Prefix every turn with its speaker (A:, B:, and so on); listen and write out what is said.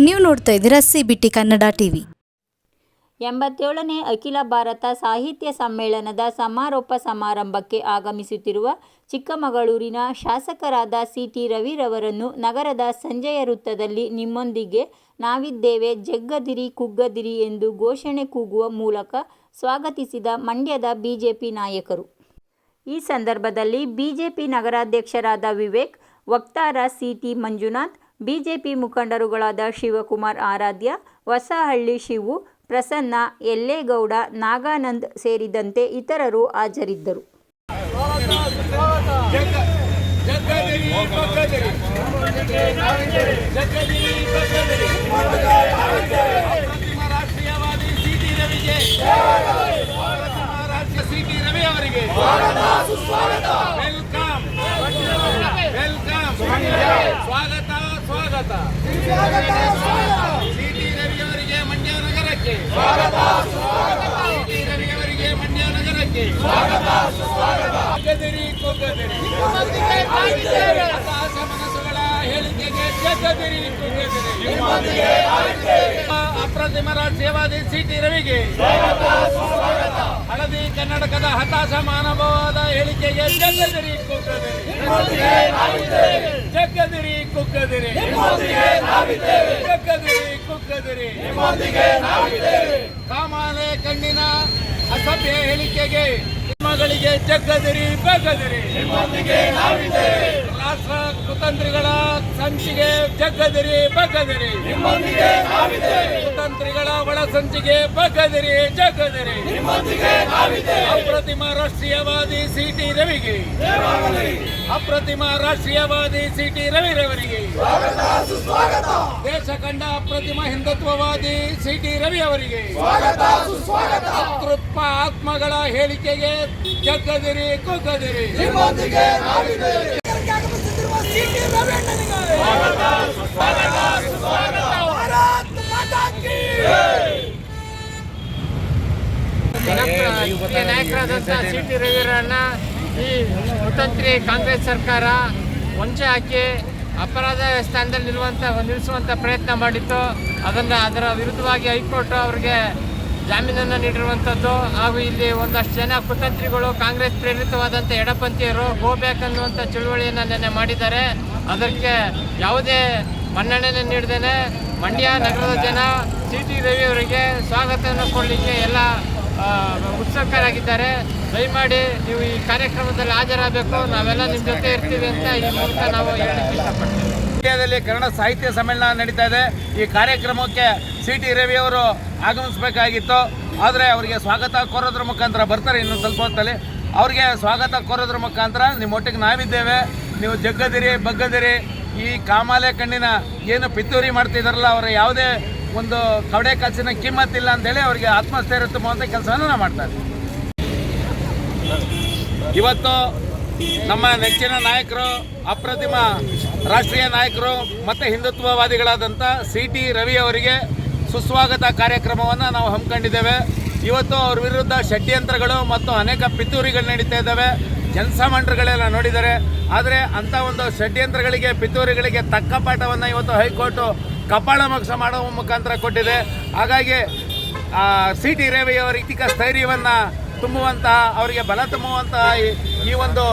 A: ನೀವು ನೋಡ್ತಾ ಇದ್ದೀರಾ CBT ಕನ್ನಡ TV.
B: 87ನೇ ಅಖಿಲ ಭಾರತ ಸಾಹಿತ್ಯ ಸಮ್ಮೇಳನದ ಸಮಾರೋಪ ಸಮಾರಂಭಕ್ಕೆ ಆಗಮಿಸುತ್ತಿರುವ ಚಿಕ್ಕಮಗಳೂರಿನ ಶಾಸಕರಾದ CT ರವಿರವರನ್ನು ನಗರದ ಸಂಜಯ ವೃತ್ತದಲ್ಲಿ ನಿಮ್ಮೊಂದಿಗೆ ನಾವಿದ್ದೇವೆ ಜಗ್ಗದಿರಿ ಕುಗ್ಗದಿರಿ ಎಂದು ಘೋಷಣೆ ಕೂಗುವ ಮೂಲಕ ಸ್ವಾಗತಿಸಿದ ಮಂಡ್ಯದ ಬಿಜೆಪಿ ನಾಯಕರು. ಈ ಸಂದರ್ಭದಲ್ಲಿ ಬಿಜೆಪಿ ನಗರಾಧ್ಯಕ್ಷರಾದ ವಿವೇಕ್, ವಕ್ತಾರ CT ಮಂಜುನಾಥ್, ಬಿಜೆಪಿ ಮುಖಂಡರುಗಳಾದ ಶಿವಕುಮಾರ್ ಆರಾಧ್ಯ, ಹೊಸಹಳ್ಳಿ ಶಿವು, ಪ್ರಸನ್ನ, ಯಲ್ಲೇಗೌಡ, ನಾಗಾನಂದ್ ಸೇರಿದಂತೆ ಇತರರು ಹಾಜರಿದ್ದರು.
C: ಅಪ್ರತಿಮ ರಾಷ್ಟ್ರೀಯವಾದಿ CT ರವಿಗೆ ಹಳದಿ ಕರ್ನಾಟಕದ ಹತಾಶ ಮಾನವವಾದ ಹೇಳಿಕೆಗೆ ಜಗ್ಗದಿರಿ ಕುಕ್ಕದಿರಿ ಕಾಮಾಲೆ ಕಣ್ಣಿನ ಅಸಭ್ಯ ಹೇಳಿಕೆಗೆ ಮಗಳಿಗೆ ಜಗ್ಗದಿರಿ ಬಗ್ಗದಿರಿ ರಾಷ್ಟ್ರ ಕುತಂತ್ರಿಗಳ ಸಂಚಿಗೆ ಜಗ್ಗದಿರಿ ಬಗ್ಗದಿರಿ ಕುತಂತ್ರಿಗಳ ಒಳ ಸಂಚಿಗೆ ಬಗ್ಗದಿರಿ ಜಗ್ಗದಿರಿ ಅಪ್ರತಿಮ ರಾಷ್ಟ್ರೀಯವಾದಿ CT ರವಿಗೆ ಅಪ್ರತಿಮ ರಾಷ್ಟ್ರೀಯವಾದಿ CT ರವಿರವರಿಗೆ ದೇಶ ಕಂಡ ಅಪ್ರತಿಮ ಹಿಂದುತ್ವವಾದಿ CT ರವಿ ಅವರಿಗೆ ಅತೃಪ್ತ ಆತ್ಮಗಳ ಹೇಳಿಕೆಗೆ ಜಗ್ಗದಿರಿ ಕುಗ್ಗದಿರಿ
D: ನಾಯಕರಾದಂಥ CT ರವಿರನ್ನ ಈ ಕುತಂತ್ರಿ ಕಾಂಗ್ರೆಸ್ ಸರ್ಕಾರ ವಂಚೆ ಹಾಕಿ ಅಪರಾಧ ಸ್ಥಾನದಲ್ಲಿ ನಿಲ್ಲಿಸುವಂಥ ಪ್ರಯತ್ನ ಮಾಡಿತ್ತು. ಅದರ ವಿರುದ್ಧವಾಗಿ ಹೈಕೋರ್ಟ್ ಅವರಿಗೆ ಜಾಮೀನನ್ನು ನೀಡಿರುವಂಥದ್ದು. ಹಾಗೂ ಇಲ್ಲಿ ಒಂದಷ್ಟು ಜನ ಕುತಂತ್ರಿಗಳು ಕಾಂಗ್ರೆಸ್ ಪ್ರೇರಿತವಾದಂಥ ಎಡಪಂಥೀಯರು ಗೋ ಬ್ಯಾಕ್ ಅನ್ನುವಂಥ ಚಳುವಳಿಯನ್ನು ನೆನ್ನೆ ಮಾಡಿದ್ದಾರೆ. ಅದಕ್ಕೆ ಯಾವುದೇ ಮನ್ನಣೆಯನ್ನು ನೀಡದೇನೆ ಮಂಡ್ಯ ನಗರದ ಜನ CT ರವಿ ಅವರಿಗೆ ಸ್ವಾಗತವನ್ನು ಕೊಡಲಿಕ್ಕೆ ಎಲ್ಲ ಉತ್ಸುಕರಾಗಿದ್ದಾರೆ. ದಯಮಾಡಿ ನೀವು ಈ ಕಾರ್ಯಕ್ರಮದಲ್ಲಿ ಹಾಜರಾಗಬೇಕು, ನಾವೆಲ್ಲ ನಿಮ್ಮ ಜೊತೆ ಇರ್ತೀವಿ ಅಂತ ಈ ಮೂಲಕ ನಾವು ಹೇಳಲಿಕ್ಕೆ ಇಷ್ಟಪಡ್ತೀವಿ.
C: ಮಂಡ್ಯದಲ್ಲಿ ಕನ್ನಡ ಸಾಹಿತ್ಯ ಸಮ್ಮೇಳನ ನಡೀತಾ ಇದೆ. ಈ ಕಾರ್ಯಕ್ರಮಕ್ಕೆ CT ರವಿ ಅವರು ಆಗಮಿಸಬೇಕಾಗಿತ್ತು, ಆದರೆ ಅವರಿಗೆ ಸ್ವಾಗತ ಕೋರೋದ್ರ ಮುಖಾಂತರ ಬರ್ತಾರೆ ಇನ್ನೊಂದು ಸ್ವಲ್ಪ ಹೊತ್ತಲ್ಲಿ. ಅವ್ರಿಗೆ ಸ್ವಾಗತ ಕೋರೋದ್ರ ಮುಖಾಂತರ ನಿಮ್ಮೊಟ್ಟಿಗೆ ನಾವಿದ್ದೇವೆ, ನೀವು ಜಗ್ಗದಿರಿ ಬಗ್ಗದಿರಿ, ಈ ಕಾಮಾಲೆ ಕಣ್ಣಿನ ಏನು ಪಿತೂರಿ ಮಾಡ್ತಿದ್ದಾರಲ್ಲ ಅವರ ಯಾವುದೇ ಒಂದು ಕವಡೆ ಕಾಸಿನ ಕಿಮ್ಮತ್ತಿಲ್ಲ ಅಂತೇಳಿ ಅವರಿಗೆ ಆತ್ಮಸ್ಥೈರ್ಯ ತುಂಬುವಂಥ ಕೆಲಸವನ್ನು ನಾವು ಮಾಡ್ತಾರೆ. ಇವತ್ತು ನಮ್ಮ ನೆಚ್ಚಿನ ನಾಯಕರು, ಅಪ್ರತಿಮ ರಾಷ್ಟ್ರೀಯ ನಾಯಕರು ಮತ್ತು ಹಿಂದುತ್ವವಾದಿಗಳಾದಂಥ CT ರವಿ ಅವರಿಗೆ ಸುಸ್ವಾಗತ ಕಾರ್ಯಕ್ರಮವನ್ನು ನಾವು ಹಮ್ಮಿಕೊಂಡಿದ್ದೇವೆ. ಇವತ್ತು ಅವ್ರ ವಿರುದ್ಧ ಷಡ್ಯಂತ್ರಗಳು ಮತ್ತು ಅನೇಕ ಪಿತೂರಿಗಳು ನಡೀತಾ ಇದ್ದಾವೆ. ಜನಸಾಮಾನ್ಯರುಗಳೆಲ್ಲ ನೋಡಿದ್ದಾರೆ. ಆದರೆ ಅಂಥ ಒಂದು ಷಡ್ಯಂತ್ರಗಳಿಗೆ ಪಿತೂರಿಗಳಿಗೆ ತಕ್ಕ ಪಾಠವನ್ನು ಇವತ್ತು ಹೈಕೋರ್ಟು ಕಪಾಳ ಮೋಕ್ಷ ಮಾಡುವ ಮುಖಾಂತರ ಕೊಟ್ಟಿದೆ. ಹಾಗಾಗಿ CT ರವಿ ಅವರ ಇತಿಕ ಸ್ಥೈರ್ಯವನ್ನು ತುಂಬುವಂತಹ, ಅವರಿಗೆ ಬಲ ತುಂಬುವಂತಹ ಈ ಒಂದು